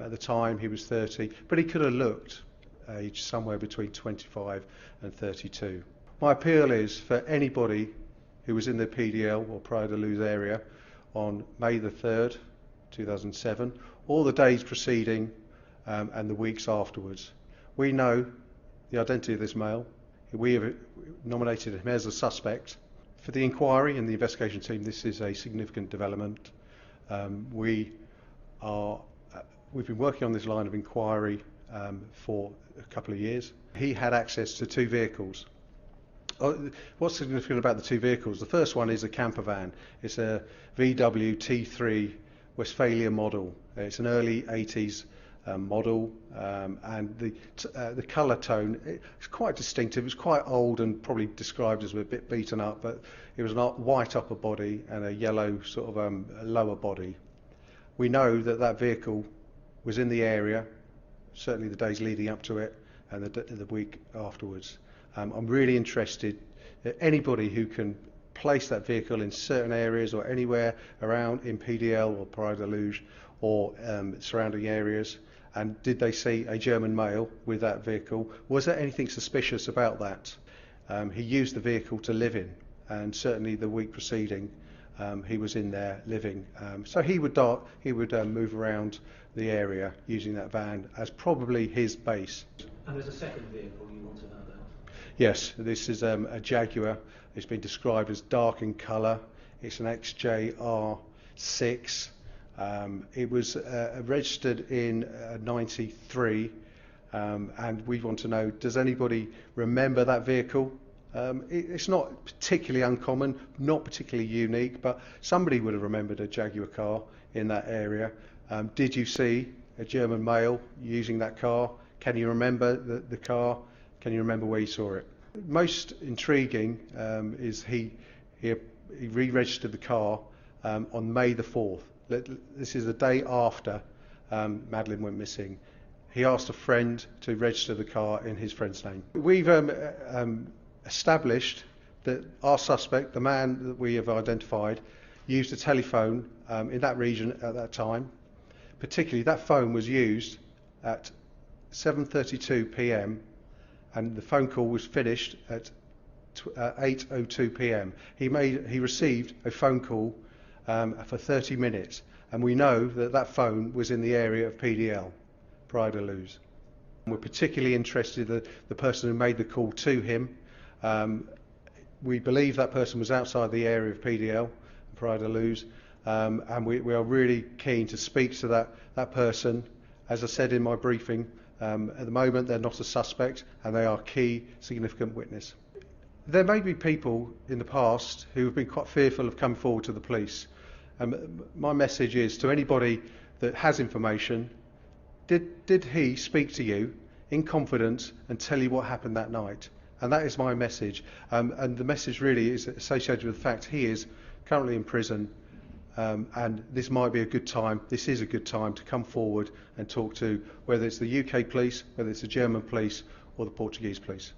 At the time he was 30, but he could have looked aged somewhere between 25 and 32. My appeal is for anybody who was in the PDL or Pride of Luz area on May the 3rd, 2007, or the days preceding and the weeks afterwards. We know the identity of this male. We have nominated him as a suspect. For the inquiry and the investigation team, this is a significant development. We've been working on this line of inquiry for a couple of years. He had access to 2 vehicles. What's significant about the 2 vehicles? The first one is a camper van. It's a VW T3 Westphalia model. It's an early 80s model, and the colour tone, it's quite distinctive. It's quite old and probably described as a bit beaten up, but it was a white upper body and a yellow sort of lower body. We know that that vehicle was in the area, certainly the days leading up to it and the week afterwards. I'm really interested that anybody who can place that vehicle in certain areas or anywhere around in PDL or Pride of Luz or surrounding areas, and did they see a German male with that vehicle? Was there anything suspicious about that? He used the vehicle to live in, and certainly the week preceding he was in there living. So he would move around the area using that van as probably his base. And there's a second vehicle you want to know about? Yes, this is a Jaguar. It's been described as dark in colour. It's an XJR6. It was registered in '93, and we want to know, does anybody remember that vehicle? It's not particularly uncommon, not particularly unique, but somebody would have remembered a Jaguar car in that area. Did you see a German male using that car? Can you remember the car? Can you remember where you saw it? Most intriguing is he re-registered the car on May the 4th. This is the day after Madeleine went missing. He asked a friend to register the car in his friend's name. We've established that our suspect, the man that we have identified, used a telephone in that region at that time. Particularly, that phone was used at 7:32 p.m. and the phone call was finished at 8:02 p.m. He received a phone call for 30 minutes, and we know that that phone was in the area of PDL, Pride of Luz. We're particularly interested in the person who made the call to him. We believe that person was outside the area of PDL, Pride of Luz, and we are really keen to speak to that person. As I said in my briefing, at the moment they're not a suspect and they are a key significant witness. There may be people in the past who have been quite fearful of coming forward to the police. My message is to anybody that has information, did he speak to you in confidence and tell you what happened that night? And that is my message. And the message really is associated with the fact he is currently in prison, and this might be a good time, this is a good time to come forward and talk to, whether it's the UK police, whether it's the German police or the Portuguese police.